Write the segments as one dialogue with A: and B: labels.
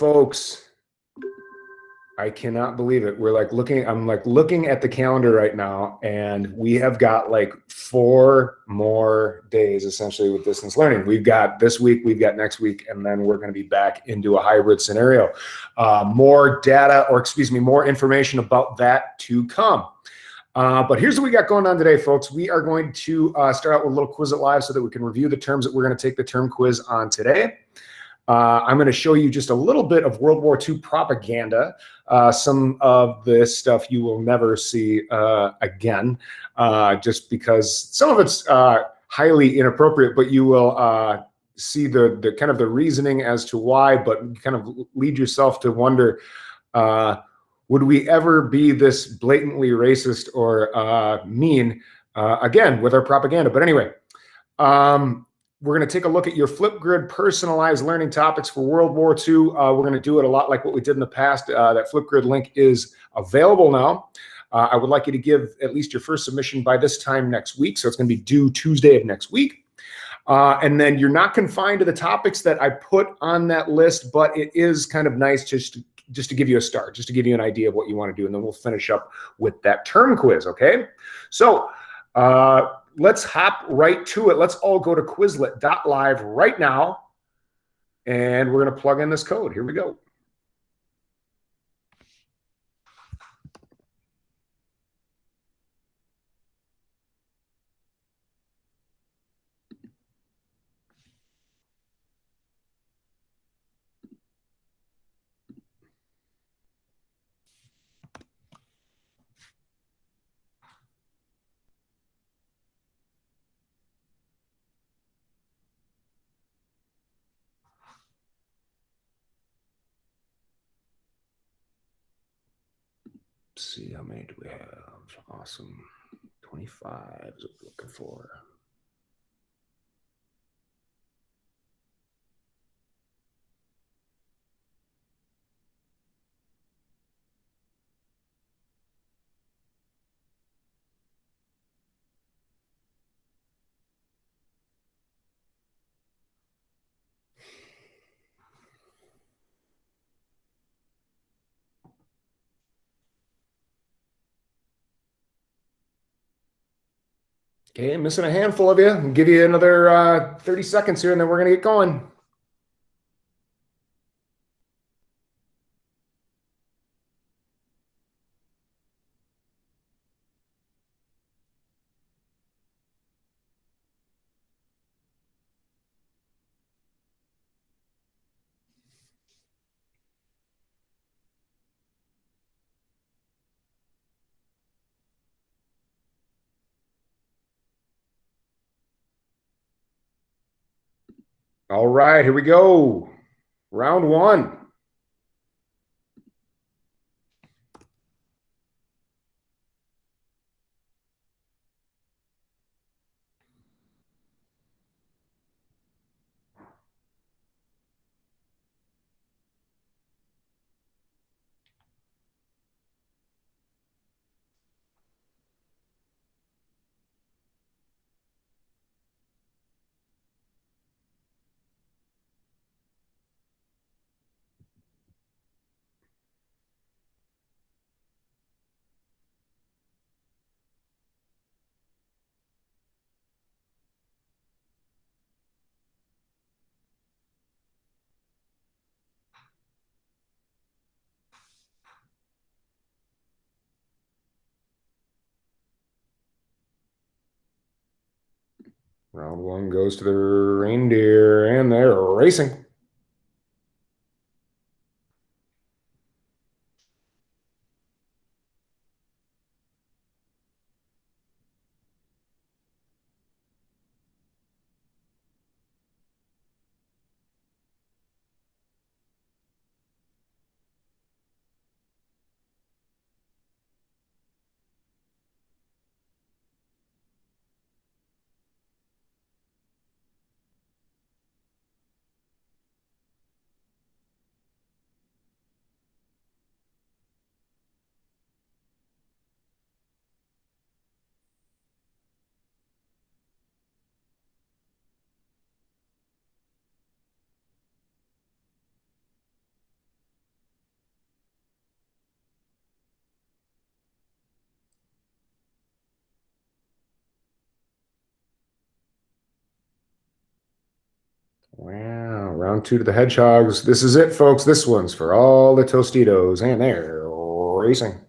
A: Folks, I cannot believe it. I'm like looking at the calendar right now, and we have got like 4 more days essentially with distance learning. We've got this week, we've got next week, and then we're going to be back into a hybrid scenario. More data, or excuse me, more information about that to come. But here's what we got going on today, folks. We are going to start out with a little Quizlet Live so that we can review the terms that we're going to take the term quiz on today. I'm going to show you just a little bit of World War II propaganda. Some of this stuff you will never see again, just because some of it's highly inappropriate, but you will see the kind of the reasoning as to why, but kind of lead yourself to wonder, would we ever be this blatantly racist or mean again with our propaganda? But anyway, we're going to take a look at your Flipgrid personalized learning topics for World War II. We're going to do it a lot like what we did in the past. That Flipgrid link is available now. I would like you to give at least your first submission by this time next week. So it's going to be due Tuesday of next week. And then you're not confined to the topics that I put on that list, but it is kind of nice just to give you a start, just to give you an idea of what you want to do. And then we'll finish up with that term quiz, okay? So let's hop right to it. Let's all go to Quizlet.live right now, and we're going to plug in this code. Here we go. Let's see, how many do we have? Awesome. 25 is what we're looking for. Okay, missing a handful of you. I'll give you another 30 seconds here, and then we're going to get going. All right, here we go. Round one. Round one goes to the reindeer, and they're racing. Wow, round 2 to the Hedgehogs. This is it, folks. This one's for all the Tostitos, and they're racing.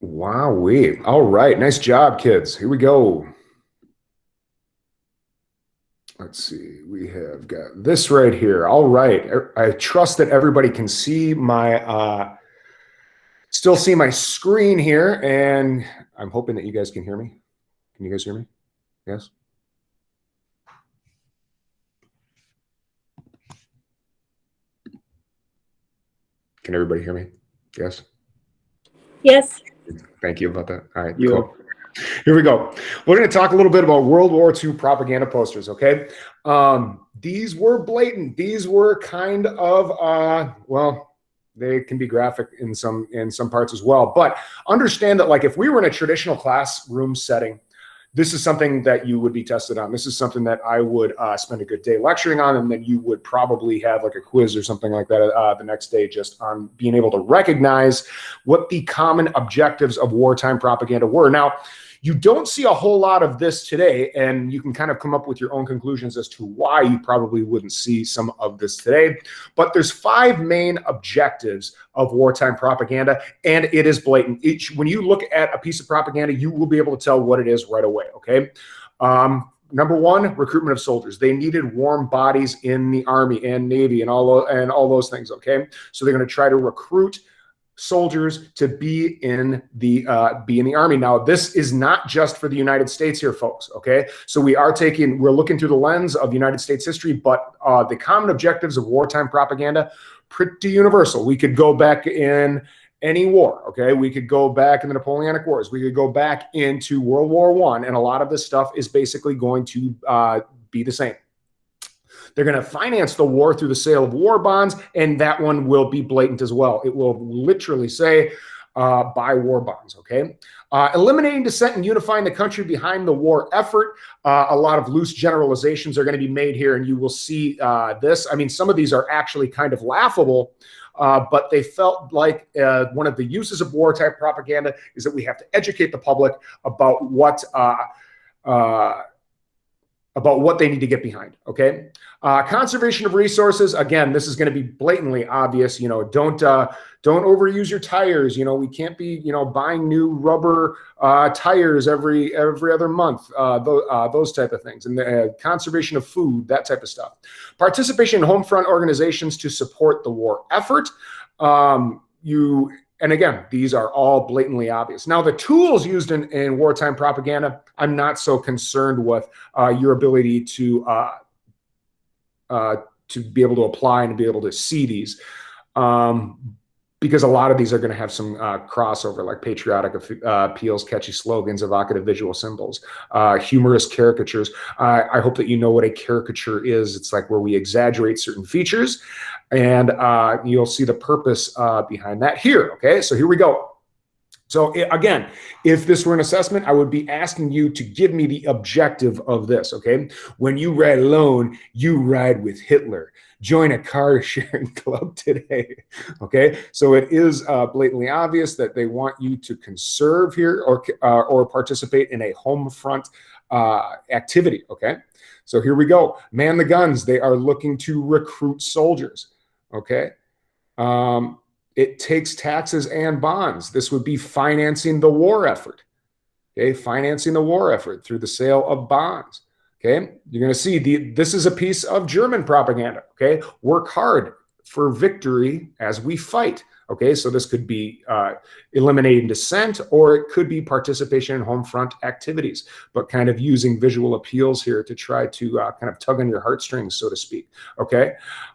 A: Wowee. All right. Nice job, kids. Here we go. Let's see. We have got this right here. All right. I trust that everybody can see my, still see my screen here, and I'm hoping that you guys can hear me. Can you guys hear me? Yes? Can everybody hear me? Yes?
B: Yes.
A: Thank you about that. All right, cool. Here we go. We're going to talk a little bit about World War II propaganda posters, okay? These were blatant. These were kind of, well, they can be graphic in some parts as well. But understand that, like, if we were in a traditional classroom setting, this is something that you would be tested on. This is something that I would spend a good day lecturing on, and then you would probably have like a quiz or something like that the next day, just on being able to recognize what the common objectives of wartime propaganda were. Now, you don't see a whole lot of this today, and you can kind of come up with your own conclusions as to why you probably wouldn't see some of this today. But there's 5 main objectives of wartime propaganda, and it is blatant. When you look at a piece of propaganda, you will be able to tell what it is right away, okay? Number 1, recruitment of soldiers. They needed warm bodies in the Army and Navy and all those things, okay? So they're going to try to recruit soldiers to be in the Army. Now, this is not just for the United States here, folks, okay? So we're looking through the lens of United States history, but the common objectives of wartime propaganda, pretty universal. We could go back in any war, okay? We could go back in the Napoleonic Wars. We could go back into World War I, and a lot of this stuff is basically going to be the same. They're going to finance the war through the sale of war bonds, and that one will be blatant as well. It will literally say, buy war bonds, okay? Eliminating dissent and unifying the country behind the war effort. A lot of loose generalizations are going to be made here, and you will see this. I mean, some of these are actually kind of laughable, but they felt like one of the uses of wartime propaganda is that we have to educate the public about what they need to get behind, okay? Conservation of resources. Again, this is going to be blatantly obvious. You know, don't overuse your tires. You know, we can't be, buying new rubber tires every other month. Those type of things. And conservation of food, that type of stuff. Participation in home front organizations to support the war effort. And again, these are all blatantly obvious. Now, the tools used in wartime propaganda, I'm not so concerned with your ability to be able to apply and to be able to see these, because a lot of these are going to have some crossover, like patriotic appeals, catchy slogans, evocative visual symbols, humorous caricatures. I hope that you know what a caricature is. It's like where we exaggerate certain features, and you'll see the purpose behind that here. Okay, so here we go. So again, if this were an assessment, I would be asking you to give me the objective of this, okay? When you ride alone, you ride with Hitler. Join a car sharing club today, okay? So it is blatantly obvious that they want you to conserve here or participate in a home front activity, okay? So here we go. Man the guns. They are looking to recruit soldiers, okay? It takes taxes and bonds. This would be financing the war effort, okay? Financing the war effort through the sale of bonds, okay? You're going to see this is a piece of German propaganda, okay? Work hard for victory as we fight, Okay, so this could be eliminating dissent, or it could be participation in home front activities, but kind of using visual appeals here to try to kind of tug on your heartstrings, so to speak. Okay,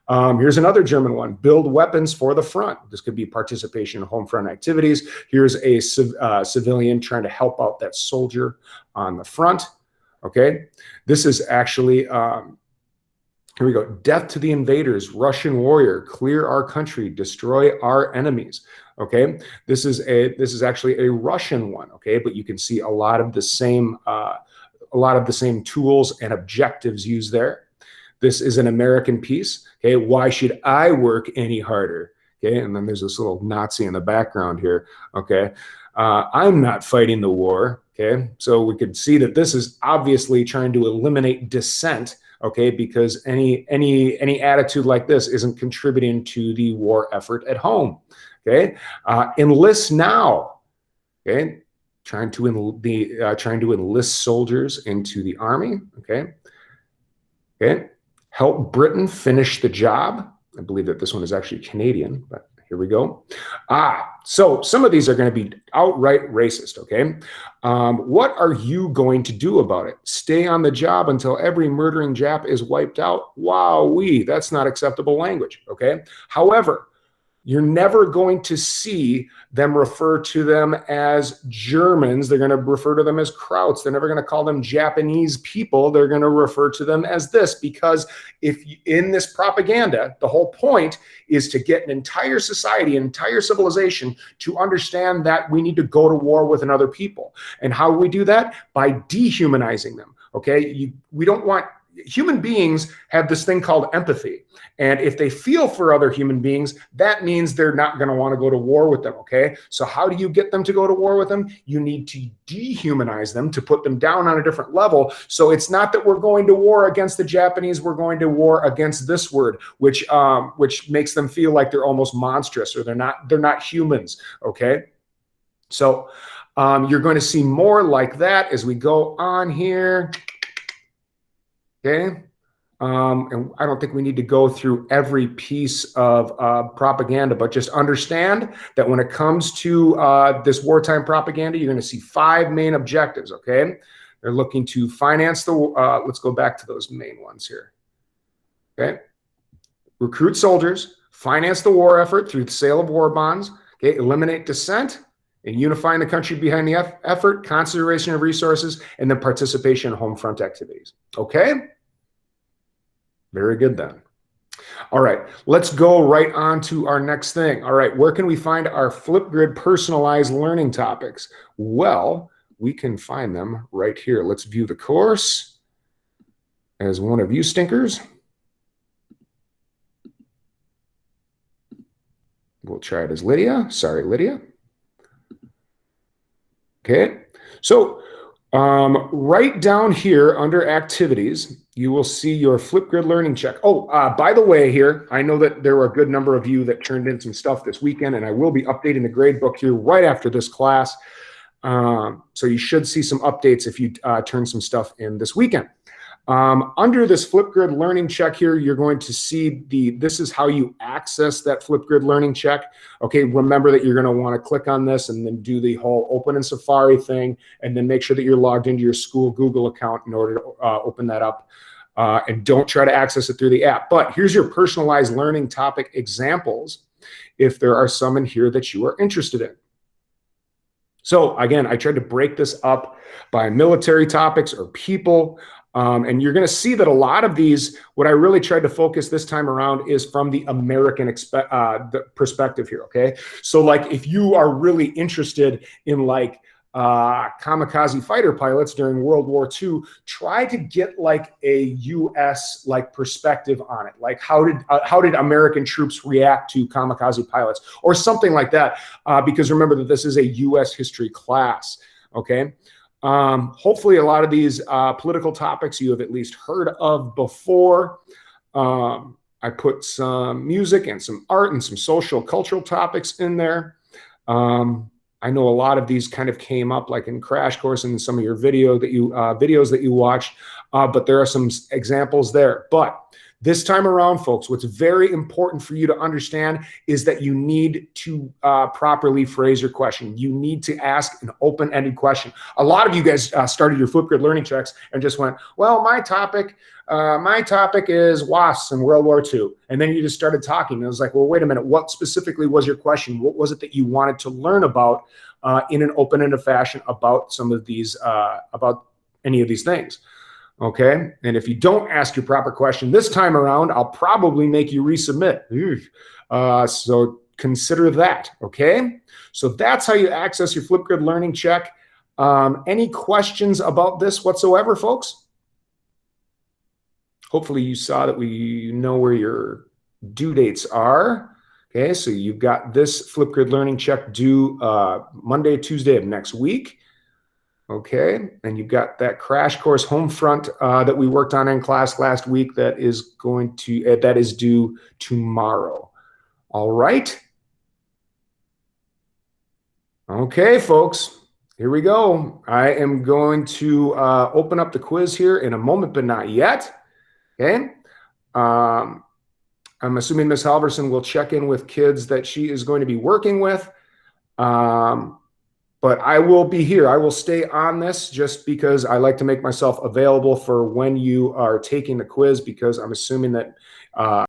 A: here's another German one: build weapons for the front. This could be participation in home front activities. Here's a civilian trying to help out that soldier on the front. Okay, this is actually here we go. Death to the invaders, Russian warrior, clear our country, destroy our enemies. Okay, this is actually a Russian one. Okay, but you can see a lot of the same tools and objectives used there. This is an American piece. Okay, why should I work any harder? Okay, and then there's this little Nazi in the background here. Okay, I'm not fighting the war. Okay, so we could see that this is obviously trying to eliminate dissent. Okay, because any attitude like this isn't contributing to the war effort at home. Okay, enlist now. Okay, trying to enlist soldiers into the army. Okay, okay, help Britain finish the job. I believe that this one is actually Canadian, but here we go. So some of these are going to be outright racist, okay? What are you going to do about it? Stay on the job until every murdering Jap is wiped out? Wowee, that's not acceptable language, okay? However, you're never going to see them refer to them as Germans. They're going to refer to them as Krauts. They're never going to call them Japanese people. They're going to refer to them as this, because if in this propaganda, the whole point is to get an entire society, an entire civilization to understand that we need to go to war with another people. And how we do that? By dehumanizing them, okay? We don't want... Human beings have this thing called empathy. And if they feel for other human beings, that means they're not going to want to go to war with them, okay? So how do you get them to go to war with them? You need to dehumanize them, to put them down on a different level. So it's not that we're going to war against the Japanese, we're going to war against this word, which makes them feel like they're almost monstrous, or they're not humans, okay? So you're going to see more like that as we go on here. Okay, and I don't think we need to go through every piece of propaganda, but just understand that when it comes to this wartime propaganda, you're going to see 5 main objectives, okay? They're looking to finance the, let's go back to those main ones here, okay? Recruit soldiers, finance the war effort through the sale of war bonds, okay? Eliminate dissent, and unifying the country behind the effort, conservation of resources, and then participation in home front activities. Okay? Very good then. All right, let's go right on to our next thing. All right, where can we find our Flipgrid personalized learning topics? Well, we can find them right here. Let's view the course as one of you stinkers. We'll try it as Lydia. Sorry, Lydia. Okay, so right down here under activities, you will see your Flipgrid learning check. Oh, by the way here, I know that there were a good number of you that turned in some stuff this weekend, and I will be updating the grade book here right after this class. So you should see some updates if you turn some stuff in this weekend. Under this Flipgrid learning check here, you're going to see this is how you access that Flipgrid learning check. Okay, remember that you're going to want to click on this and then do the whole open in Safari thing, and then make sure that you're logged into your school Google account in order to open that up. And don't try to access it through the app. But here's your personalized learning topic examples, if there are some in here that you are interested in. So again, I tried to break this up by military topics or people. And you're going to see that a lot of these, what I really tried to focus this time around is from the American the perspective here, okay? So like if you are really interested in like kamikaze fighter pilots during World War II, try to get like a U.S. like perspective on it. Like how did American troops react to kamikaze pilots or something like that? Because remember that this is a U.S. history class, okay? Hopefully a lot of these political topics you have at least heard of before. I put some music and some art and some social cultural topics in there. I know a lot of these kind of came up like in Crash Course and some of your videos that you watched, but there are some examples there. But This time around, folks, what's very important for you to understand is that you need to properly phrase your question. You need to ask an open-ended question. A lot of you guys started your Flipgrid learning checks and just went, well, my topic is WASPs in World War II. And then you just started talking. And it was like, well, wait a minute. What specifically was your question? What was it that you wanted to learn about in an open-ended fashion about some of these, about any of these things? Okay. And if you don't ask your proper question this time around, I'll probably make you resubmit. So consider that. Okay. So that's how you access your Flipgrid learning check. Any questions about this whatsoever, folks? Hopefully you saw that we know where your due dates are. Okay. So you've got this Flipgrid learning check due Monday, Tuesday of next week. Okay, and you've got that crash course home front that we worked on in class last week that is going to that is due tomorrow. All right. Okay, folks, here we go. I am going to open up the quiz here in a moment, but not yet. Okay. I'm assuming Ms. Halverson will check in with kids that she is going to be working with. But I will be here. I will stay on this just because I like to make myself available for when you are taking the quiz, because I'm assuming that